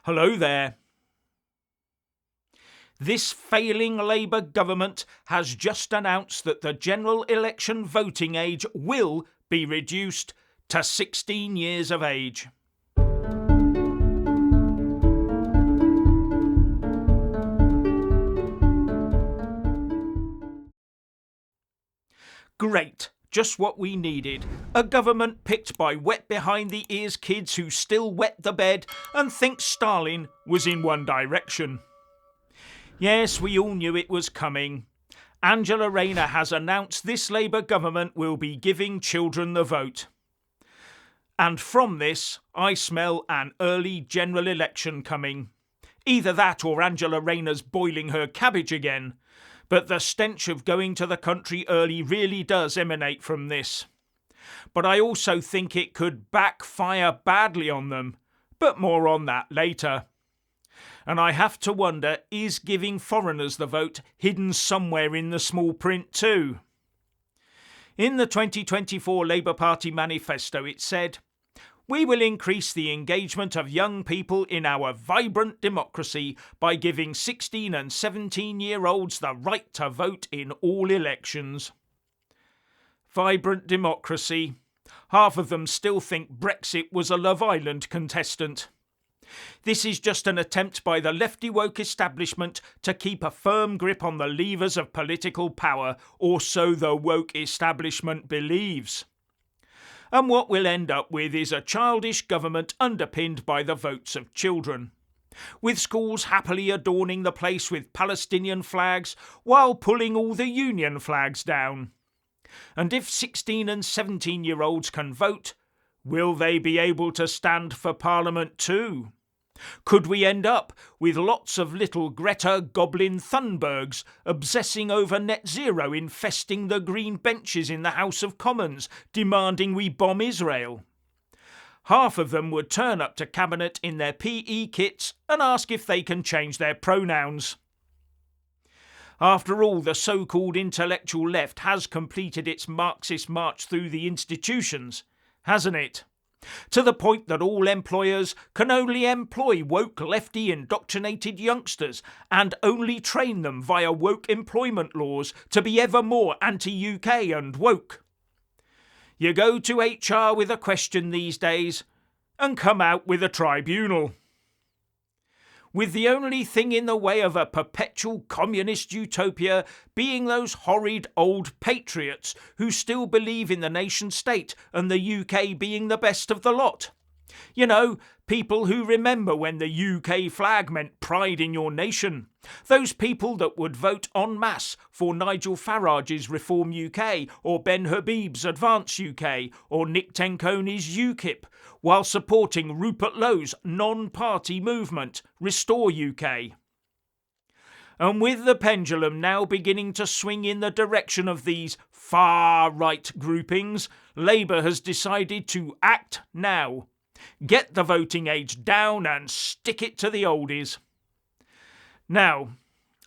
Hello there. This failing Labour government has just announced that the general election voting age will be reduced to 16 years of age. Great, just what we needed. A government picked by wet behind the ears kids who still wet the bed and think Stalin was in one direction. Yes, we all knew it was coming. Angela Rayner has announced this Labour government will be giving children the vote. And from this, I smell an early general election coming. Either that or Angela Rayner's boiling her cabbage again. But the stench of going to the country early really does emanate from this. But I also think it could backfire badly on them. But more on that later. And I have to wonder, is giving foreigners the vote hidden somewhere in the small print too? In the 2024 Labour Party manifesto it said, "We will increase the engagement of young people in our vibrant democracy by giving 16 and 17-year-olds the right to vote in all elections." Vibrant democracy. Half of them still think Brexit was a Love Island contestant. This is just an attempt by the lefty woke establishment to keep a firm grip on the levers of political power, or so the woke establishment believes. And what we'll end up with is a childish government underpinned by the votes of children, with schools happily adorning the place with Palestinian flags while pulling all the Union flags down. And if 16 and 17-year-olds can vote, will they be able to stand for Parliament too? Could we end up with lots of little Greta Goblin Thunbergs obsessing over net zero, infesting the green benches in the House of Commons, demanding we bomb Israel? Half of them would turn up to Cabinet in their PE kits and ask if they can change their pronouns. After all, the so-called intellectual left has completed its Marxist march through the institutions, hasn't it? To the point that all employers can only employ woke lefty indoctrinated youngsters and only train them via woke employment laws to be ever more anti-UK and woke. You go to HR with a question these days and come out with a tribunal. With the only thing in the way of a perpetual communist utopia being those horrid old patriots who still believe in the nation state and the UK being the best of the lot. You know, people who remember when the UK flag meant pride in your nation. Those people that would vote en masse for Nigel Farage's Reform UK or Ben Habib's Advance UK or Nick Tenconi's UKIP, while supporting Rupert Lowe's non-party movement, Restore UK. And with the pendulum now beginning to swing in the direction of these far-right groupings, Labour has decided to act now. Get the voting age down and stick it to the oldies. Now,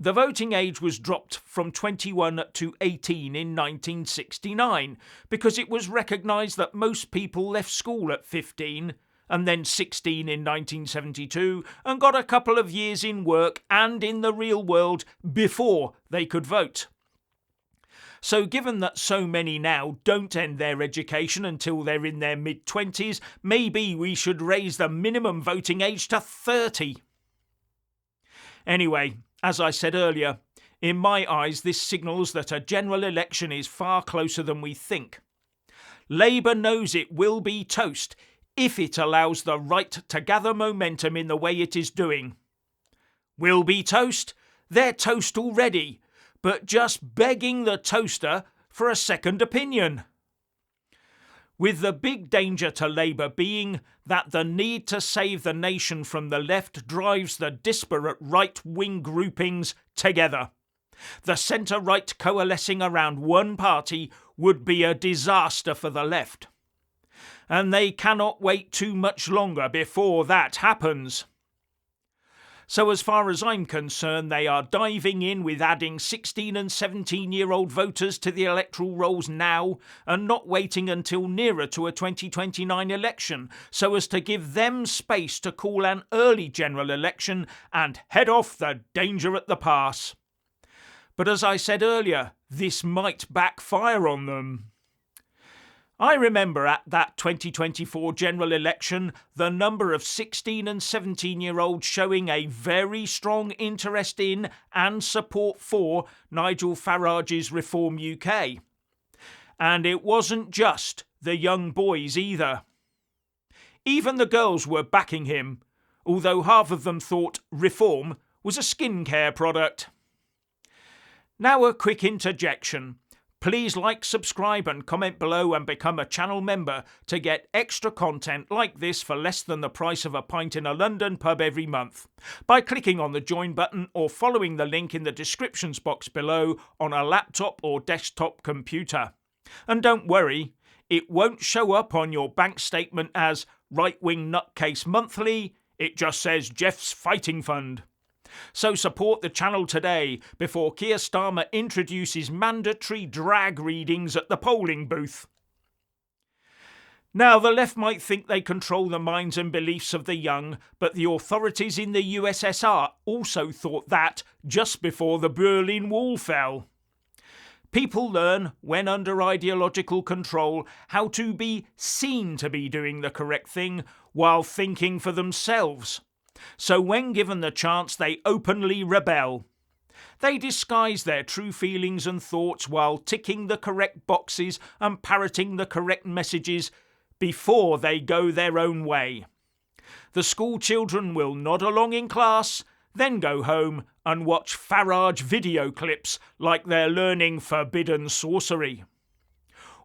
the voting age was dropped from 21 to 18 in 1969 because it was recognised that most people left school at 15 and then 16 in 1972 and got a couple of years in work and in the real world before they could vote. So given that so many now don't end their education until they're in their mid-20s, maybe we should raise the minimum voting age to 30. Anyway, as I said earlier, in my eyes this signals that a general election is far closer than we think. Labour knows it will be toast if it allows the right to gather momentum in the way it is doing. Will be toast? They're toast already, but just begging the toaster for a second opinion. With the big danger to Labour being that the need to save the nation from the left drives the disparate right-wing groupings together. The centre-right coalescing around one party would be a disaster for the left. And they cannot wait too much longer before that happens. So as far as I'm concerned, they are diving in with adding 16 and 17-year-old voters to the electoral rolls now and not waiting until nearer to a 2029 election so as to give them space to call an early general election and head off the danger at the pass. But as I said earlier, this might backfire on them. I remember at that 2024 general election the number of 16 and 17-year-olds showing a very strong interest in and support for Nigel Farage's Reform UK. And it wasn't just the young boys either. Even the girls were backing him, although half of them thought Reform was a skincare product. Now a quick interjection. Please like, subscribe and comment below and become a channel member to get extra content like this for less than the price of a pint in a London pub every month by clicking on the join button or following the link in the descriptions box below on a laptop or desktop computer. And don't worry, it won't show up on your bank statement as Right-Wing Nutcase Monthly, it just says Jeff's Fighting Fund. So support the channel today before Keir Starmer introduces mandatory drag readings at the polling booth. Now, the left might think they control the minds and beliefs of the young, but the authorities in the USSR also thought that just before the Berlin Wall fell. People learn, when under ideological control, how to be seen to be doing the correct thing while thinking for themselves. So when given the chance, they openly rebel. They disguise their true feelings and thoughts while ticking the correct boxes and parroting the correct messages before they go their own way. The school children will nod along in class, then go home and watch Farage video clips like they're learning forbidden sorcery.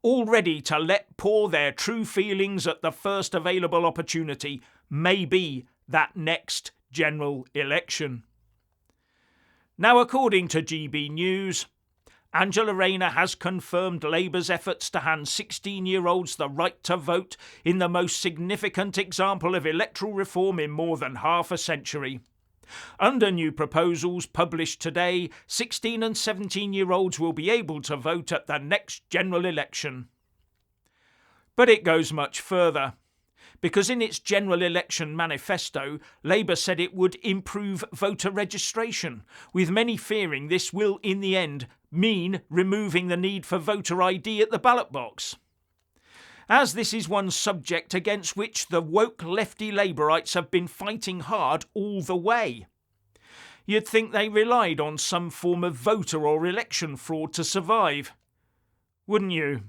All ready to let pour their true feelings at the first available opportunity, maybe that next general election. Now, according to GB News, Angela Rayner has confirmed Labour's efforts to hand 16-year-olds the right to vote in the most significant example of electoral reform in more than half a century. Under new proposals published today, 16 and 17-year-olds will be able to vote at the next general election. But it goes much further, because in its general election manifesto, Labour said it would improve voter registration, with many fearing this will in the end mean removing the need for voter ID at the ballot box. As this is one subject against which the woke lefty Labourites have been fighting hard all the way. You'd think they relied on some form of voter or election fraud to survive, wouldn't you?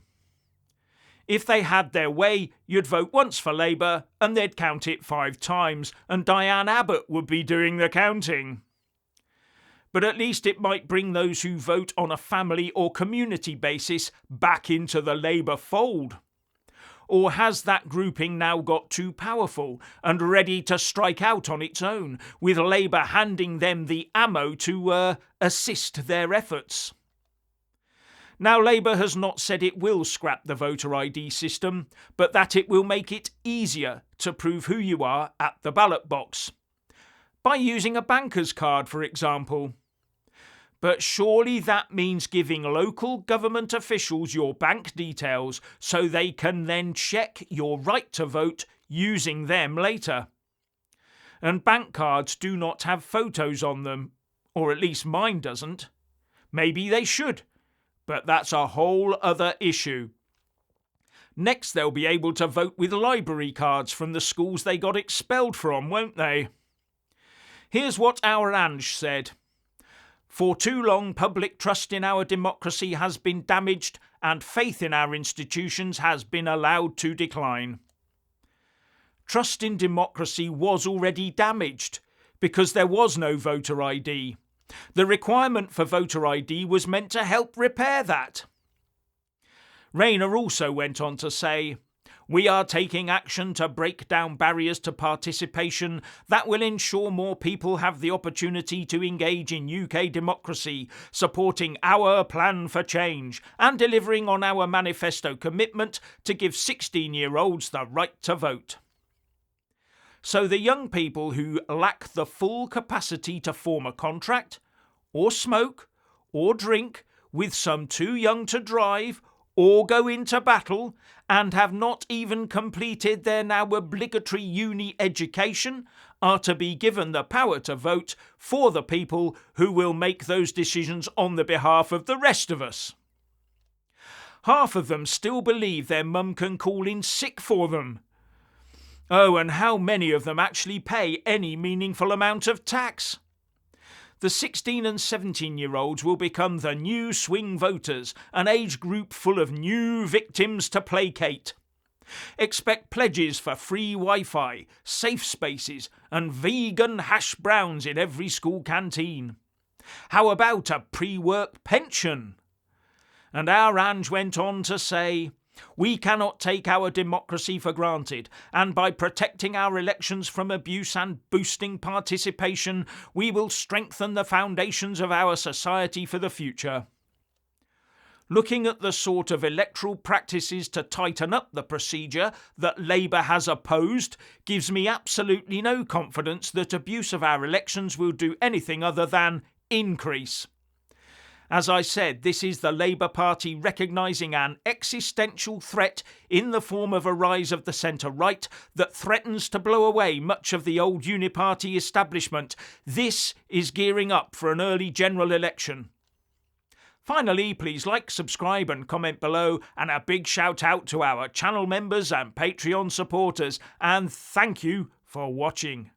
If they had their way, you'd vote once for Labour and they'd count it 5 times and Diane Abbott would be doing the counting. But at least it might bring those who vote on a family or community basis back into the Labour fold. Or has that grouping now got too powerful and ready to strike out on its own, with Labour handing them the ammo to assist their efforts? Now, Labour has not said it will scrap the voter ID system, but that it will make it easier to prove who you are at the ballot box. By using a banker's card, for example. But surely that means giving local government officials your bank details so they can then check your right to vote using them later. And bank cards do not have photos on them, or at least mine doesn't. Maybe they should. But that's a whole other issue. Next, they'll be able to vote with library cards from the schools they got expelled from, won't they? Here's what our Ange said. For too long, public trust in our democracy has been damaged and faith in our institutions has been allowed to decline. Trust in democracy was already damaged because there was no voter ID. The requirement for voter ID was meant to help repair that. Rayner also went on to say, "We are taking action to break down barriers to participation that will ensure more people have the opportunity to engage in UK democracy, supporting our plan for change and delivering on our manifesto commitment to give 16-year-olds the right to vote." So the young people who lack the full capacity to form a contract, or smoke, or drink, with some too young to drive, or go into battle, and have not even completed their now obligatory uni education, are to be given the power to vote for the people who will make those decisions on the behalf of the rest of us. Half of them still believe their mum can call in sick for them. Oh, and how many of them actually pay any meaningful amount of tax? The 16 and 17-year-olds will become the new swing voters, an age group full of new victims to placate. Expect pledges for free Wi-Fi, safe spaces, and vegan hash browns in every school canteen. How about a pre-work pension? And our Ange went on to say, "We cannot take our democracy for granted, and by protecting our elections from abuse and boosting participation, we will strengthen the foundations of our society for the future." Looking at the sort of electoral practices to tighten up the procedure that Labour has opposed gives me absolutely no confidence that abuse of our elections will do anything other than increase. As I said, this is the Labour Party recognising an existential threat in the form of a rise of the centre-right that threatens to blow away much of the old uniparty establishment. This is gearing up for an early general election. Finally, please like, subscribe and comment below, and a big shout out to our channel members and Patreon supporters, and thank you for watching.